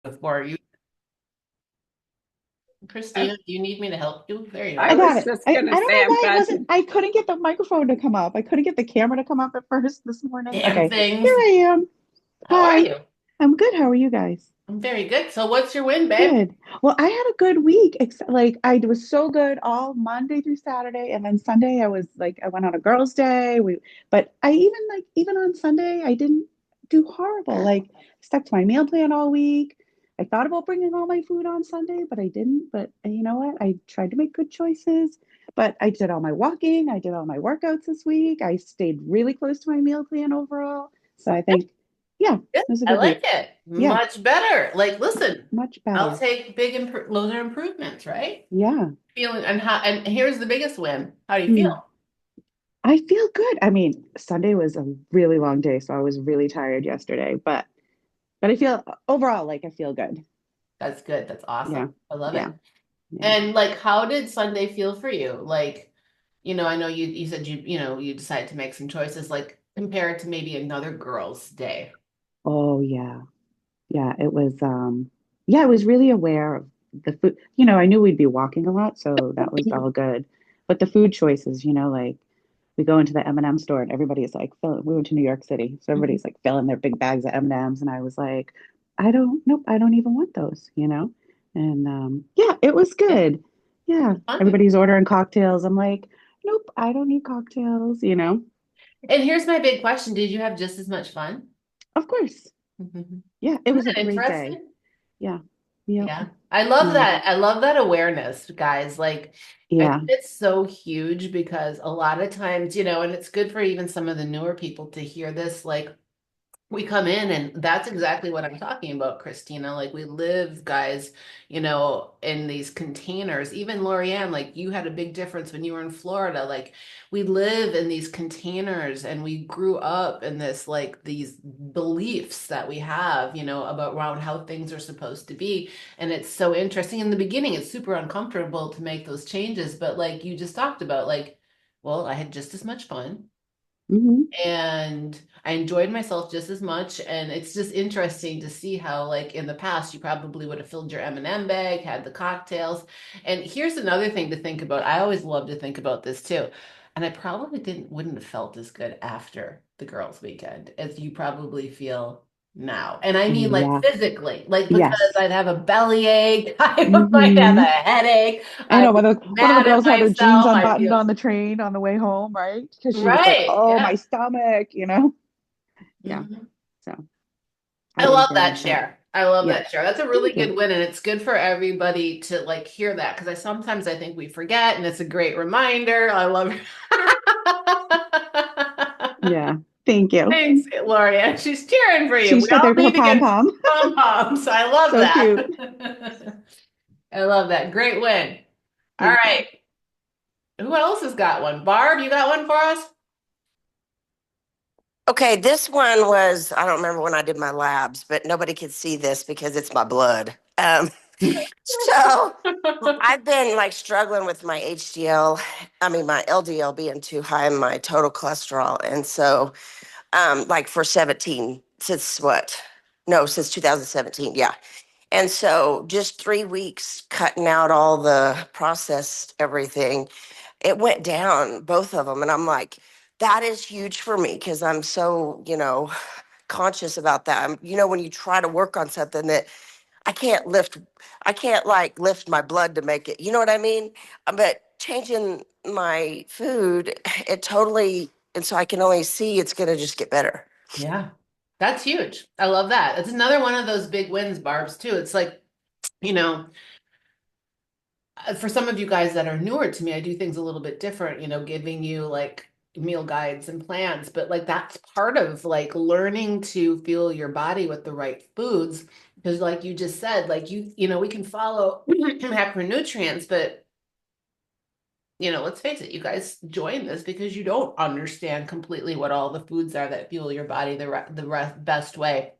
before you. Christina, do you need me to help you? There you I are. I got was it. just I going to don't say, know I'm why it glad wasn't, you. I couldn't get the microphone to come up. I couldn't get the camera to come up at first this morning. Damn Okay, here things. I am. How are Hi, you? I'm good. How are you guys? I'm very good. So what's your win, babe? Good. Well, I had a good week. Like I was so good all Monday through Saturday, and then Sunday I was like I went on a girls' day. But I even on Sunday I didn't do horrible. Like stuck to my meal plan all week. I thought about bringing all my food on Sunday, but I didn't. But you know what? I tried to make good choices. But I did all my walking. I did all my workouts this week. I stayed really close to my meal plan overall. So I think, yeah, it Good. was a I good like week. it. Yeah, Much better. Like, listen, much I'll better. take big those are improvements, right? Yeah. Feeling and here's the biggest win. How do you feel? Hmm. I feel good. I mean, Sunday was a really long day, so I was really tired yesterday, but I feel overall like I feel good. That's good. That's awesome. Yeah. I love Yeah. it. Yeah. And like, how did Sunday feel for you? Like, I know you said you decided to make some choices, like compared to maybe another girl's day. Oh yeah. Yeah, it was yeah, I was really aware of the food. I knew we'd be walking a lot, so that was all good. But the food choices, like we go into the M&M store and everybody's like we went to New York City, so Mhm. everybody's like filling their big bags of M&Ms, and I was like, nope, I don't even want those. And yeah, it was Yeah, good. Yeah, fun. everybody's ordering cocktails. I'm like, nope, I don't need cocktails. And here's my big question. Did you have just as much fun? Of course. Mhm. Yeah, it Isn't was a that great day. interesting? Yeah. Yep. Yeah. I love Yeah. that. I love that awareness, guys. Like, I think Yeah. it's so huge because a lot of times, and it's good for even some of the newer people to hear this, like, we come in and that's exactly what I'm talking about, Christina. Like we live, guys, in these containers. Even Lorianne, like you had a big difference when you were in Florida. Like we live in these containers and we grew up in this, like these beliefs that we have, about around how things are supposed to be. And it's so interesting. In the beginning, it's super uncomfortable to make those changes, but like you just talked about, like, well, I had just as much fun Hmm. and I enjoyed myself just as much. And it's just interesting to see how, like in the past, you probably would have filled your M&M bag, had the cocktails. And here's another thing to think about. I always love to think about this too. And I probably wouldn't have felt as good after the girls' weekend as you probably feel now. And I mean like Yeah. physically, like because Yes. I'd have a bellyache, I might have a Hmm. headache, I I'd know be one of the mad at girls had her jeans myself. I unbuttoned feel on the train on the way home, right? Because she was like, right. "Oh, Yeah. my stomach." Yeah. Mhm. So I I didn't love feel that like that. share. I love Yeah. that share. That's a really Thank good you. win, and it's good for everybody to like hear that because I think we forget, and it's a great reminder. I love it. Yeah. Thank you. Thanks, Gloria. She's cheering for you. She's We got all there her need to pom get pom. pom poms. I love So cute. that. I love that. Great win. All Thank you. right. Who else has got one? Barb, you got one for us? Okay, this one was, I don't remember when I did my labs, but nobody could see this because it's my blood. So I've been like struggling with my HDL, I mean, my LDL being too high and my total cholesterol. And so, like for 17, since what? No, since 2017. Yeah. And so just 3 weeks cutting out all the processed everything, it went down, both of them. And I'm like, that is huge for me because I'm so, conscious about that. When you try to work on something that I can't lift, I can't like lift my blood to make it, you know what I mean? But changing my food, it totally, and so I can only see it's going to just get better. Yeah, that's huge. I love that. It's another one of those big wins, Barb's, too. It's like, you know, for some of you guys that are newer to me, I do things a little bit different, giving you like meal guides and plans, but like that's part of like learning to fuel your body with the right foods. Because like you just said, like we can follow macronutrients, but let's face it, you guys join this because you don't understand completely what all the foods are that fuel your body best way.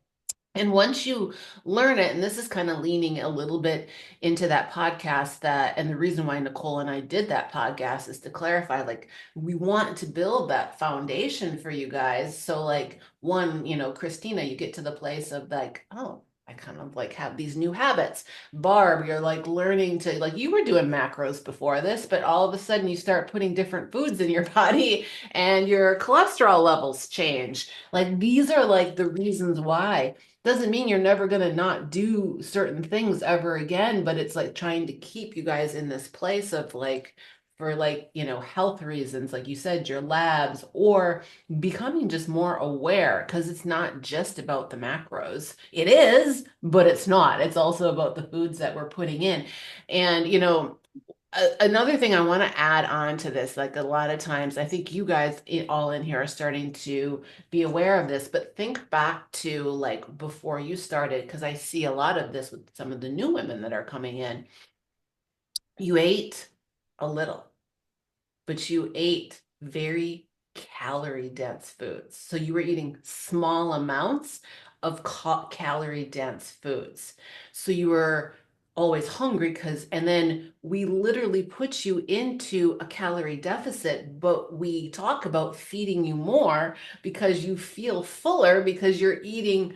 And once you learn it, and this is kind of leaning a little bit into that podcast and the reason why Nicole and I did that podcast is to clarify, like, we want to build that foundation for you guys. So, like, one, Christina, you get to the place of like, oh, I kind of like have these new habits. Barb, you're like learning to like you were doing macros before this, but all of a sudden you start putting different foods in your body and your cholesterol levels change. Like these are like the reasons why. Doesn't mean you're never gonna not do certain things ever again, but it's like trying to keep you guys in this place of like for like, health reasons, like you said, your labs or becoming just more aware because it's not just about the macros. It is, but it's not. It's also about the foods that we're putting in. And, another thing I want to add on to this, like a lot of times, I think you guys all in here are starting to be aware of this, but think back to like before you started, because I see a lot of this with some of the new women that are coming in. You ate a little but you ate very calorie dense foods. So you were eating small amounts of calorie dense foods. So you were always hungry and then we literally put you into a calorie deficit, but we talk about feeding you more because you feel fuller because you're eating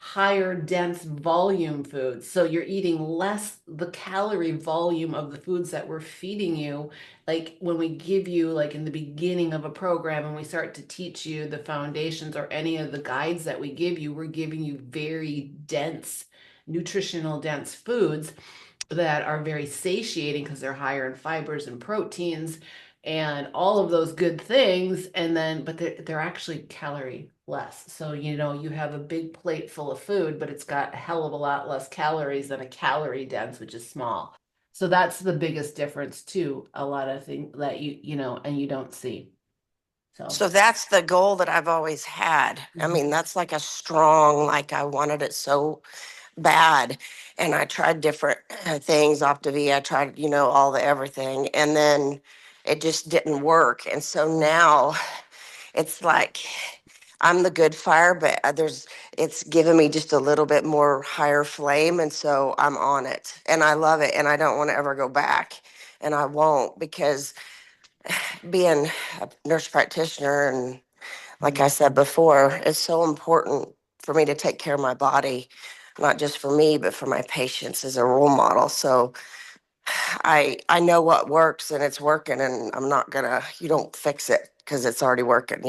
higher dense volume foods. So you're eating less the calorie volume of the foods that we're feeding you. Like when we give you, like in the beginning of a program, and we start to teach you the foundations or any of the guides that we give you, we're giving you very dense, nutritional dense foods that are very satiating because they're higher in fibers and proteins and all of those good things and then but they're actually calorie less, so you have a big plate full of food but it's got a hell of a lot less calories than a calorie dense which is small. So that's the biggest difference too, a lot of things that and you don't see. So So that's the goal that I've always had. I mean, mhm. that's like a strong, like I wanted it so bad. And I tried different things, Optavia, I tried, all the everything. And then it just didn't work. And so now it's like I'm the good fire, but it's given me just a little bit more higher flame. And so I'm on it and I love it. And I don't want to ever go back. And I won't because being a nurse practitioner and like I said before, it's so important for me to take care of my body, not just for me, but for my patients as a role model. So I know what works and it's working and I'm not gonna, you don't fix it because it's already working.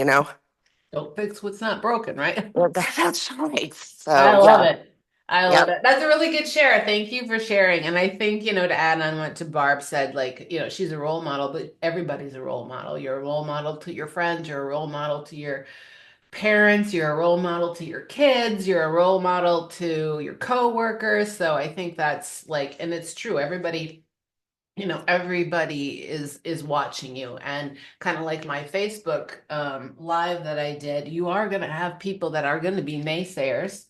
Don't fix what's not broken, right? Well, that's right. I So love yeah, it. I love yep. it. That's a really good share. Thank you for sharing. And I think, to add on what to Barb said, like, she's a role model, but everybody's a role model. You're a role model to your friends, you're a role model to your parents, you're a role model to your kids, you're a role model to your coworkers. So I think that's like, and it's true. Everybody is watching you, and kind of like my Facebook live that I did, you are going to have people that are going to be naysayers.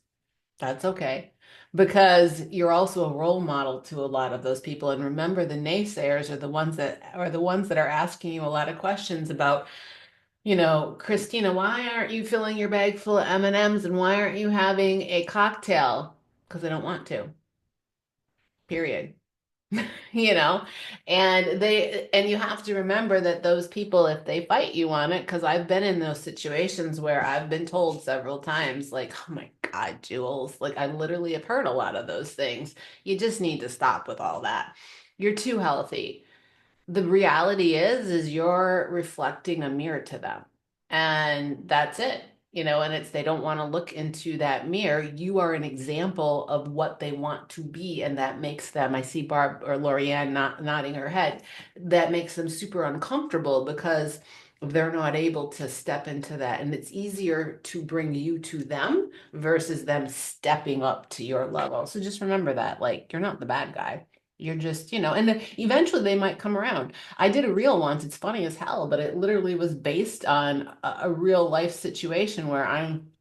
That's okay. Because you're also a role model to a lot of those people. And remember, the naysayers are the ones that are asking you a lot of questions about, Christina, why aren't you filling your bag full of M&Ms and why aren't you having a cocktail? Because I don't want to. Period. you know and you have to remember that those people, if they fight you on it, because I've been in those situations where I've been told several times like, oh my God, Jules, like I literally have heard a lot of those things. You just need to stop with all that. You're too healthy. The reality is you're reflecting a mirror to them, and that's it. And it's they don't want to look into that mirror. You are an example of what they want to be, and that makes them, I see Barb or Lorianne nodding her head, that makes them super uncomfortable because they're not able to step into that, and it's easier to bring you to them versus them stepping up to your level. So just remember that, like, you're not the bad guy. You're just, and then eventually they might come around. I did a reel once. It's funny as hell, but it literally was based on a real life situation where I'm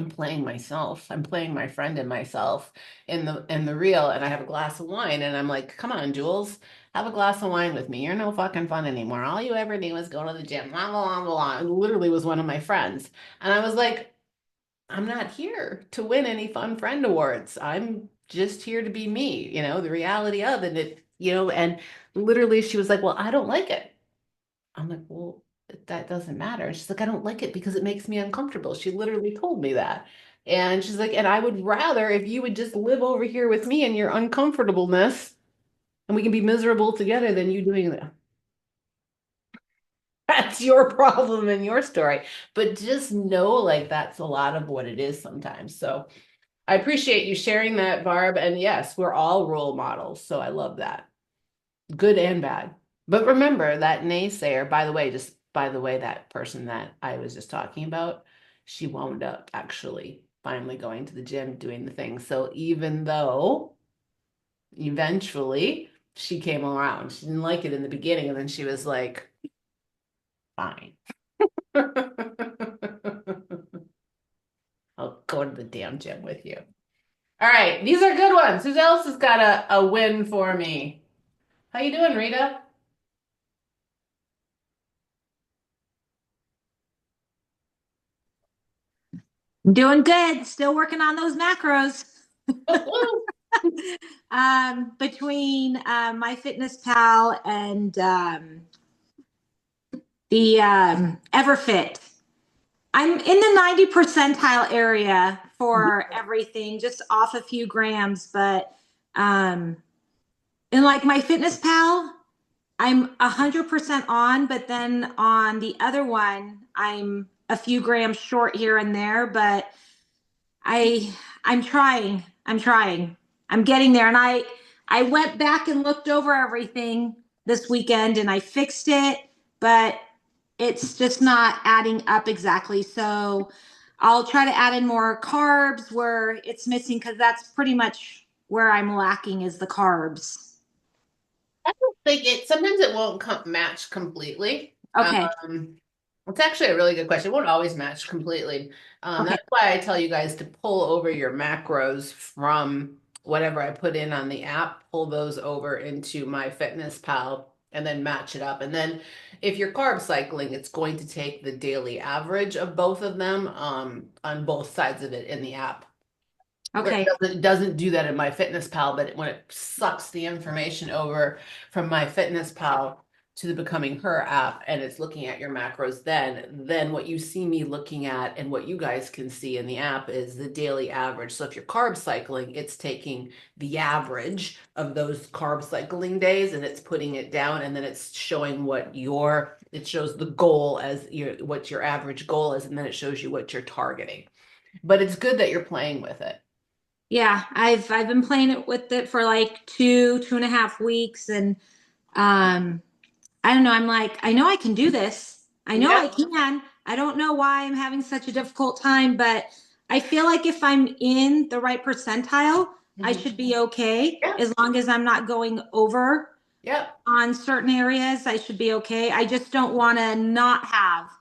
playing myself. I'm playing my friend and myself in the reel, and I have a glass of wine, and I'm like, "Come on, Jules, have a glass of wine with me. You're no fucking fun anymore. All you ever do is go to the gym." Blah, blah, blah, blah. It literally was one of my friends, and I was like, I'm not here to win any fun friend awards. I'm just here to be me, the reality of it. And literally she was like, well, I don't like it. I'm like, well, that doesn't matter. She's like, I don't like it because it makes me uncomfortable. She literally told me that. And she's like, and I would rather if you would just live over here with me in your uncomfortableness and we can be miserable together than you doing that. That's your problem and your story. But just know like that's a lot of what it is sometimes. So I appreciate you sharing that, Barb. And yes, we're all role models. So I love that. Good and bad. But remember that naysayer, by the way, just by the way, that person that I was just talking about, she wound up actually finally going to the gym, doing the thing. So even though eventually she came around, she didn't like it in the beginning, and then she was like, fine. I'll go to the damn gym with you. All right, these are good ones. Who else has got a win for me? How you doing, Rita? Doing good. Still working on those macros. Between my Fitness Pal and the Everfit, I'm in the 90 percentile area for everything, just off a few grams. But um, in like my Fitness Pal, I'm 100% on, but then on the other one, I'm a few grams short here and there. But I I'm trying. I'm trying. I'm getting there. And I went back and looked over everything this weekend and I fixed it, but it's just not adding up exactly. So I'll try to add in more carbs where it's missing because that's pretty much where I'm lacking is the carbs. I don't think it, sometimes it won't match completely. Okay. It's actually a really good question. It won't always match completely. Okay. That's why I tell you guys to pull over your macros from whatever I put in on the app, pull those over into my Fitness Pal and then match it up. And then if you're carb cycling, it's going to take the daily average of both of them on both sides of it in the app. Where Okay. it doesn't do that in my Fitness Pal, but when it sucks the information over from my Fitness Pal to the Becoming Her app and it's looking at your macros, then what you see me looking at and what you guys can see in the app is the daily average. So if you're carb cycling, it's taking the average of those carb cycling days and it's putting it down, and then it's showing it shows the goal as what your average goal is, and then it shows you what you're targeting. But it's good that you're playing with it. Yeah, I've been playing it with it for like 2.5 weeks, and I don't know. I'm like, I know I can do this. I know I Yep. can. I don't know why I'm having such a difficult time, but I feel like if I'm in the right percentile, I Mhm. should be okay. Yeah. As long as I'm not going over Yep. on certain areas, I should be okay. I just don't want to not have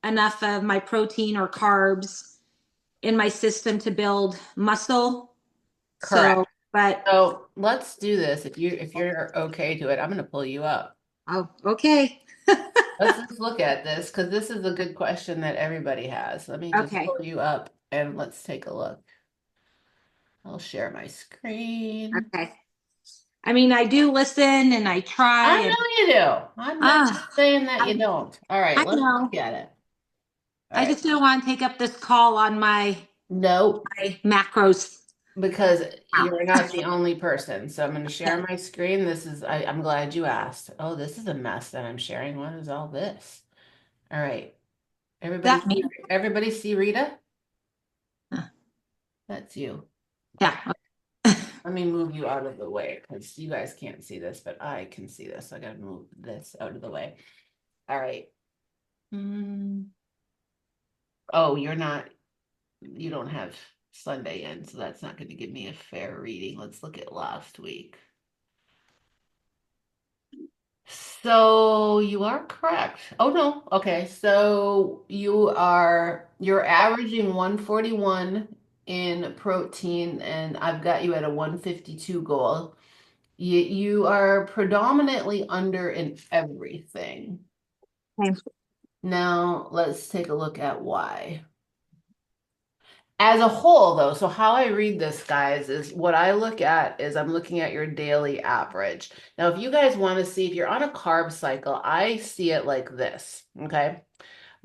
enough of my protein or carbs in my system to build muscle. Correct. So, but So let's do this. If you're okay to it, I'm gonna pull you up. oh, okay. Let's just look at this because this is a good question that everybody has. Let me just Okay. pull you up and let's take a look. I'll share my screen. Okay. I mean, I do listen and I try I and know you do. I'm not ah, saying that I, you don't. All right, I let's know. look at it. All I right. just don't want to take up this call on No, my macros. because Wow. you're not the only person. So I'm going to share my screen. I'm glad you asked. Oh, this is a mess that I'm sharing. What is all this? All right. Everybody, That me? everybody see Rita? Uh, That's you. Okay. Yeah. Let me move you out of the way because you guys can't see this, but I can see this. So I got to move this out of the way. All right. Hmm. Oh, you don't have Sunday in, so that's not going to give me a fair reading. Let's look at last week. So you are correct. Oh no. Okay. So you're averaging 141 in protein and I've got you at a 152 goal. You are predominantly under in everything. Okay. Now let's take a look at why. As a whole, though, so how I read this, guys, is what I look at is I'm looking at your daily average. Now, if you guys want to see if you're on a carb cycle, I see it like this, okay?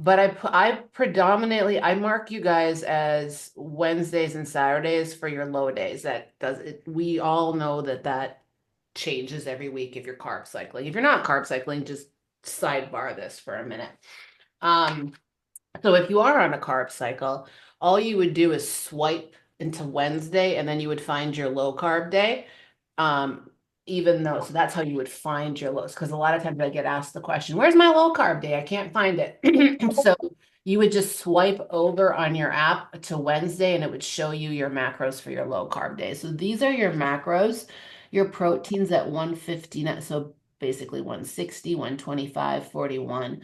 but I predominantly I mark you guys as Wednesdays and Saturdays for your low days. That does it. We all know that that changes every week if you're carb cycling. If you're not carb cycling, just sidebar this for a minute. Um, so if you are on a carb cycle, all you would do is swipe into Wednesday and then you would find your low carb day. Um, Even though, so that's how you would find your lows. Because a lot of times I get asked the question, where's my low carb day? I can't find it. So you would just swipe over on your app to Wednesday and it would show you your macros for your low carb day. So these are your macros, your proteins at 150. So basically 160, 125, 41.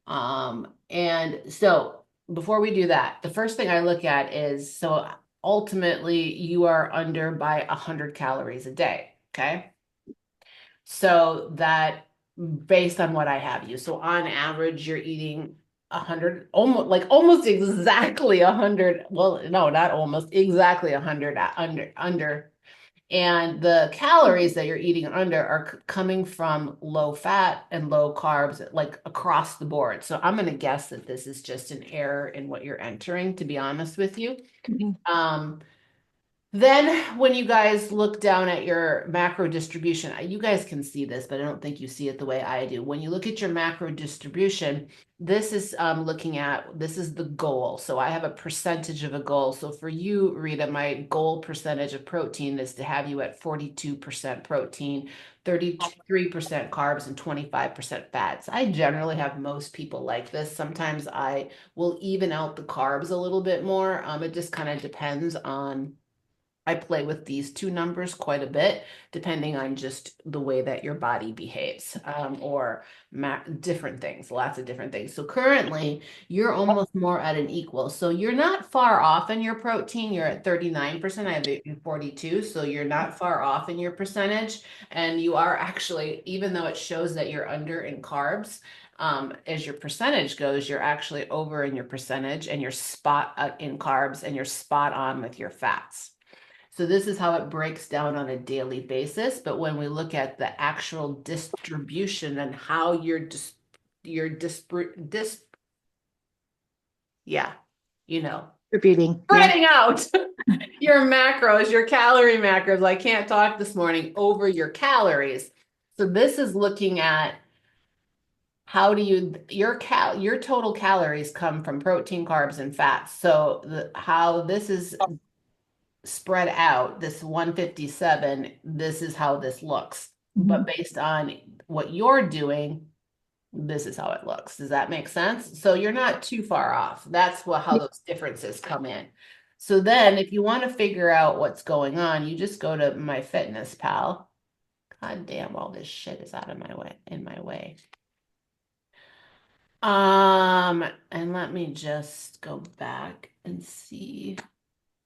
And so before we do that, the first thing I look at is, so ultimately you are under by 100 calories a day. Okay. So that based on what I have you. So on average, you're eating 100, almost exactly 100. Well, no, not almost exactly 100 under. And the calories that you're eating under are coming from low fat and low carbs, like across the board. So I'm going to guess that this is just an error in what you're entering, to be honest with you. Mhm. Then when you guys look down at your macro distribution, you guys can see this, but I don't think you see it the way I do. When you look at your macro distribution, this is this is the goal. So I have a percentage of a goal. So for you, Rita, my goal percentage of protein is to have you at 42% protein, 33% carbs, and 25% fats. I generally have most people like this. Sometimes I will even out the carbs a little bit more. It just kind of depends on I play with these two numbers quite a bit, depending on just the way that your body behaves, or different things, lots of different things. So currently, you're almost more at an equal. So you're not far off in your protein. You're at 39%. I have it in 42. So you're not far off in your percentage. And you are actually, even though it shows that you're under in carbs, as your percentage goes, you're actually over in your percentage and you're spot in carbs and you're spot on with your fats. So this is how it breaks down on a daily basis. But when we look at the actual distribution and how you're yeah, you know, Repeating. Yeah. spreading out your macros, your calorie macros. I can't talk this morning over your calories. So this is looking at how do you your total calories come from protein, carbs, and fats. So how this is spread out, this 157, this is how this looks. But based on what you're doing, this is how it looks. Does that make sense? So you're not too far off. That's how those differences come in. So then if you want to figure out what's going on, you just go to My Fitness Pal. God damn, all this shit is out of my way, in my way. And let me just go back and see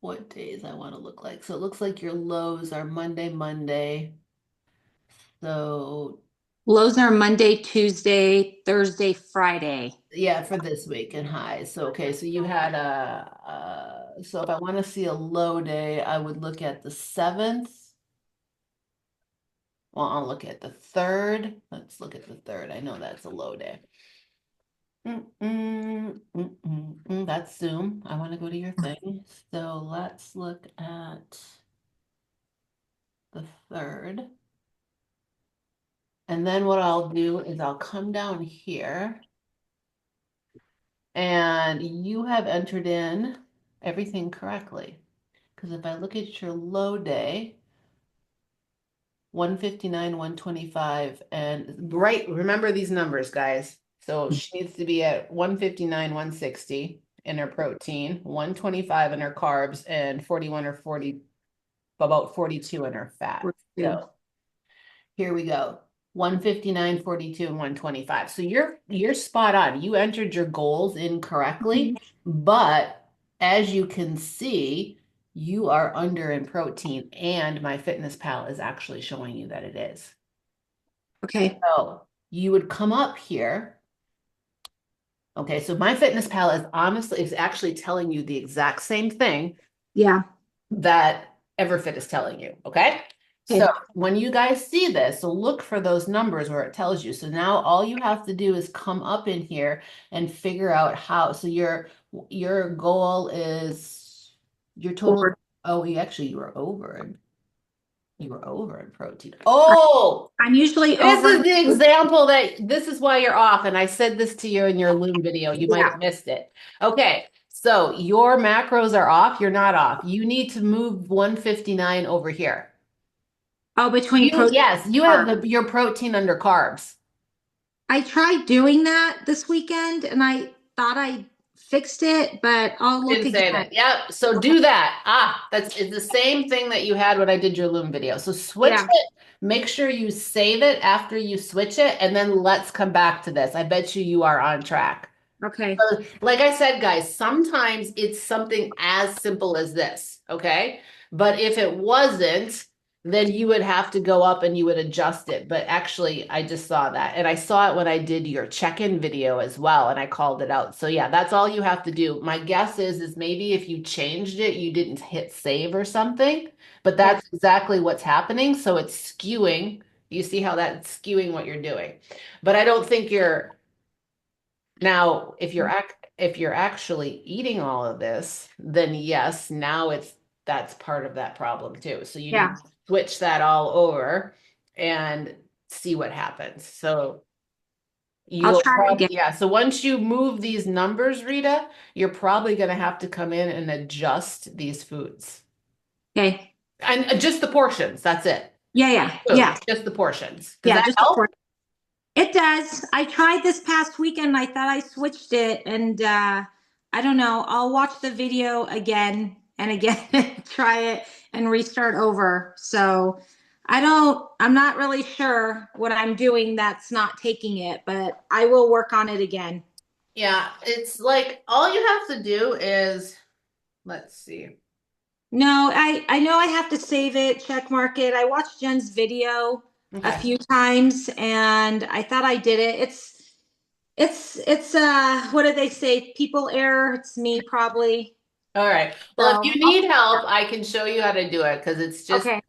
what days I want to look like. So it looks like your lows are Monday. So Lows are Monday, Tuesday, Thursday, Friday. yeah, for this week and highs. So okay, so you had so if I want to see a low day, I would look at the 7th. Well, I'll look at the 3rd. Let's look at the 3rd. I know that's a low day. That's Zoom. I want to go to your thing. So let's look at the 3rd. And then what I'll do is I'll come down here and you have entered in everything correctly. Because if I look at your low day, 159, 125, and right, remember these numbers, guys. So she needs to be at 159, 160 in her protein, 125 in her carbs, and 41 or 40, about 42 in her fat. So here we go. 159, 42, and 125. So you're spot on. You entered your goals incorrectly, but as you can see, you are under in protein, and MyFitnessPal is actually showing you that it is. Okay. So you would come up here. Okay, so MyFitnessPal is actually telling you the exact same thing Yeah. that EverFit is telling you. Okay. So when you guys see this, so look for those numbers where it tells you. So now all you have to do is come up in here and figure out how. So your goal is your total. Oh, you were over. You were over in protein. Oh, I'm usually this over. is the example that this is why you're off. And I said this to you in your Loom video. You might Yeah. have missed it. Okay. So your macros are off. You're not off. You need to move 159 over here. Oh, between protein Yes, you and have carbs. your protein under carbs. I tried doing that this weekend and I thought I fixed it, but I'll look Didn't say again. that. Yep. So Okay. do that. It's the same thing that you had when I did your Loom video. So switch Yeah. it. Make sure you save it after you switch it, and then let's come back to this. I bet you are on track. Okay. Like I said, guys, sometimes it's something as simple as this, okay? But if it wasn't, then you would have to go up and you would adjust it. But actually, I just saw that. And I saw it when I did your check-in video as well, and I called it out. So yeah, that's all you have to do. My guess is maybe if you changed it, you didn't hit save or something, but Yeah. that's exactly what's happening. So it's skewing. You see how that's skewing what you're doing. But I don't think you're now, if you're actually eating all of this, then yes, now that's part of that problem too. So you need Yeah. to switch that all over and see what happens. So I'll you'll try again. probably, yeah. So once you move these numbers, Rita, you're probably going to have to come in and adjust these foods Okay. and just the portions. That's it. Yeah. Yeah. Food, Yeah. just the portions. Does Yeah. that Just a help? portion. It does. I tried this past weekend. I thought I switched it and I don't know. I'll watch the video again and again and try it and restart over. So I'm not really sure what I'm doing that's not taking it, but I will work on it again. Yeah, it's like all you have to do is let's see. No, I know I have to save it, check mark it. I watched Jen's video a Okay. few times and I thought I did it. It's what did they say? People error. It's me probably. All right. Well, if you So, need help, I can show you how to do it because okay.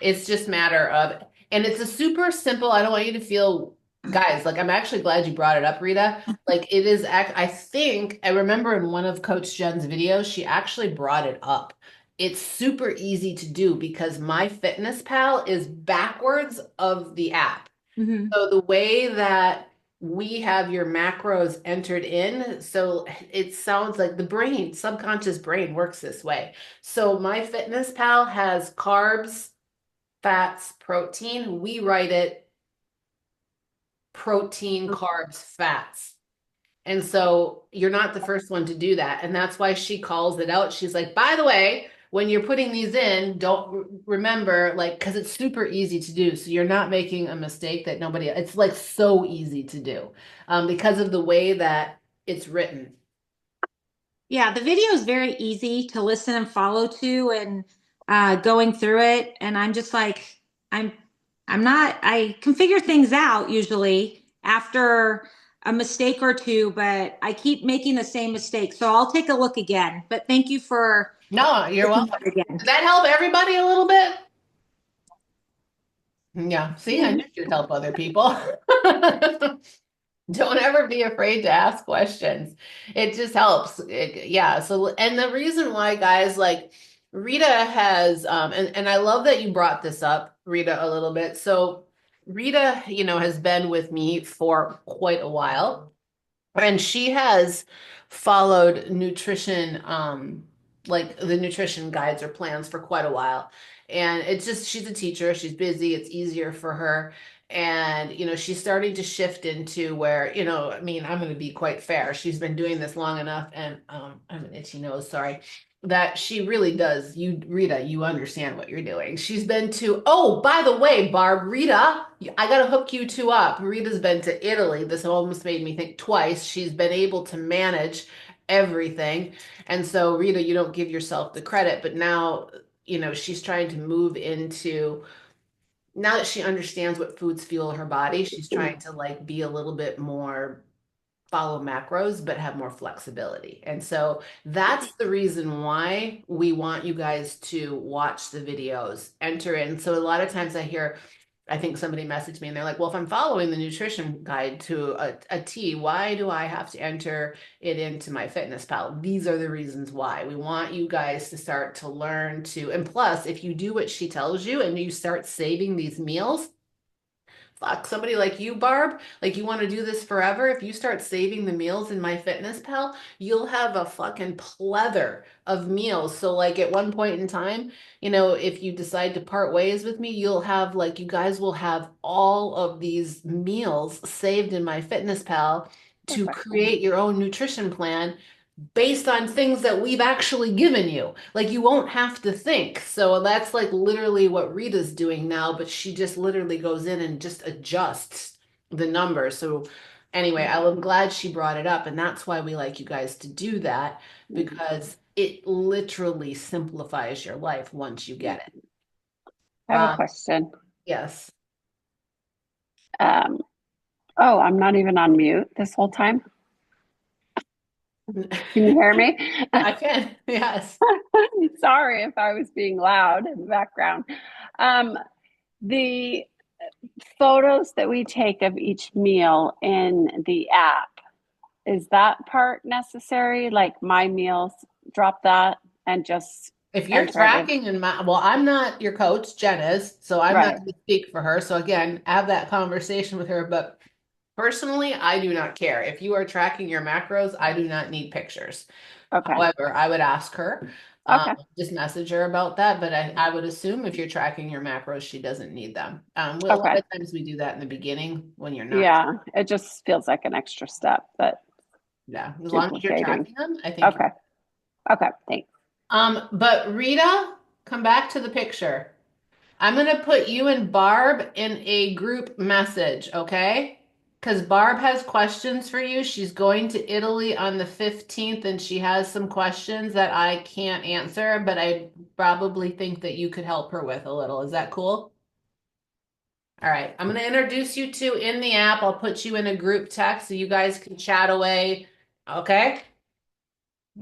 it's just matter of and it's a super simple. I don't want you to feel guys, like I'm actually glad you brought it up, Rita. Like it is I think I remember in one of Coach Jen's videos, she actually brought it up. It's super easy to do because My Fitness Pal is backwards of the app. Hmm. So the way that we have your macros entered in, so it sounds like the brain, subconscious brain works this way. So My Fitness Pal has carbs, fats, protein. We write it protein, carbs, fats. And so you're not the first one to do that. And that's why she calls it out. She's like, by the way, when you're putting these in, don't remember, like, because it's super easy to do. So you're not making a mistake that nobody, it's like so easy to do because of the way that it's written. Yeah, the video is very easy to listen and follow to and going through it. And I'm just like, I'm I'm not I can figure things out usually after a mistake or two, but I keep making the same mistake. So I'll take a look again. But thank you for No, you're looking welcome. at it again. Did that help everybody a little bit? Yeah, see, I Yeah. knew you'd help other people. Don't ever be afraid to ask questions. It just helps. Yeah. So, and the reason why, guys, like Rita has, and I love that you brought this up, Rita, a little bit. So, Rita, has been with me for quite a while. And she has followed nutrition, like the nutrition guides or plans for quite a while. And it's just, she's a teacher, she's busy, it's easier for her. And, she's starting to shift into where, I mean, I'm going to be quite fair. She's been doing this long enough, and I have an itchy nose, sorry, that she really does. You, Rita, you understand what you're doing. She's been to, oh, by the way, Barb, Rita, I gotta hook you two up. Rita's been to Italy. This almost made me think twice. She's been able to manage everything. And so, Rita, you don't give yourself the credit, but now, she's trying to move into, now that she understands what foods fuel her body, she's trying to like be a little bit more follow macros, but have more flexibility. And so that's the reason why we want you guys to watch the videos, enter in. So a lot of times I think somebody messaged me and they're like, well, if I'm following the nutrition guide to a T, why do I have to enter it into my fitness pal? These are the reasons why. We want you guys to start to learn to, and plus, if you do what she tells you and you start saving these meals, fuck, somebody like you, Barb, like you want to do this forever. If you start saving the meals in MyFitnessPal, you'll have a fucking plethora of meals. So, like at one point in time, if you decide to part ways with me, you'll have like you guys will have all of these meals saved in MyFitnessPal to Perfect. create your own nutrition plan based on things that we've actually given you. Like you won't have to think. So that's like literally what Rita's doing now, but she just literally goes in and just adjusts the numbers. So anyway, I'm glad she brought it up, and that's why we like you guys to do that because it literally simplifies your life once you get it. I have a question. Yes. Oh, I'm not even on mute this whole time. Can you hear me? I can. Yes. Sorry if I was being loud in the background. The photos that we take of each meal in the app, is that part necessary? Like my meals, drop that and just If you're enter it tracking well, I'm not your coach, Jen is, so I'm not right. going to speak for her. So again, have that conversation with her. But personally, I do not care. If you are tracking your macros, I do not need pictures. Okay. However, I would ask her, Okay. just message her about that. But I would assume if you're tracking your macros, she doesn't need them. A lot Okay. of times we do that in the beginning when you're not. Yeah, it just feels like an extra step, but Yeah, as long as you're duplicating. tracking them, I think. Okay. Okay. Thanks. But Rita, come back to the picture. I'm gonna put you and Barb in a group message, okay? Because Barb has questions for you. She's going to Italy on the 15th and she has some questions that I can't answer, but I probably think that you could help her with a little. Is that cool? All right. I'm gonna introduce you two in the app. I'll put you in a group text so you guys can chat away. Okay?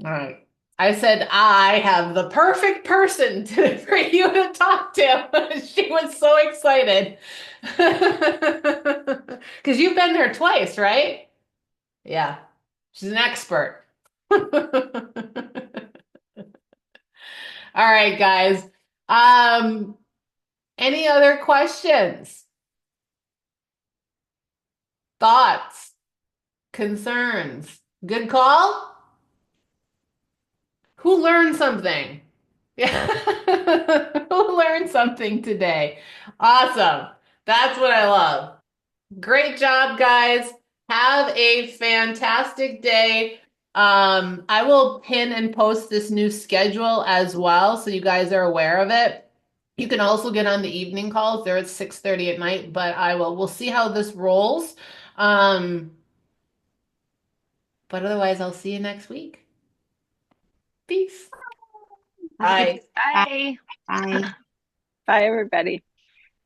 All right. I said I have the perfect person for you to talk to. She was so excited. Because you've been there twice, right? Yeah. She's an expert. All right, guys. Um, any other questions? Thoughts? Concerns? Good call? Who learned something? Yeah. Who learned something today? Awesome. That's what I love. Great job, guys. Have a fantastic day. I will pin and post this new schedule as well, so you guys are aware of it. You can also get on the evening calls. They're at 6:30 at night, but we'll see how this rolls. Um, but otherwise, I'll see you next week. Peace. Have a good Bye. day. Bye. Bye. Bye, everybody.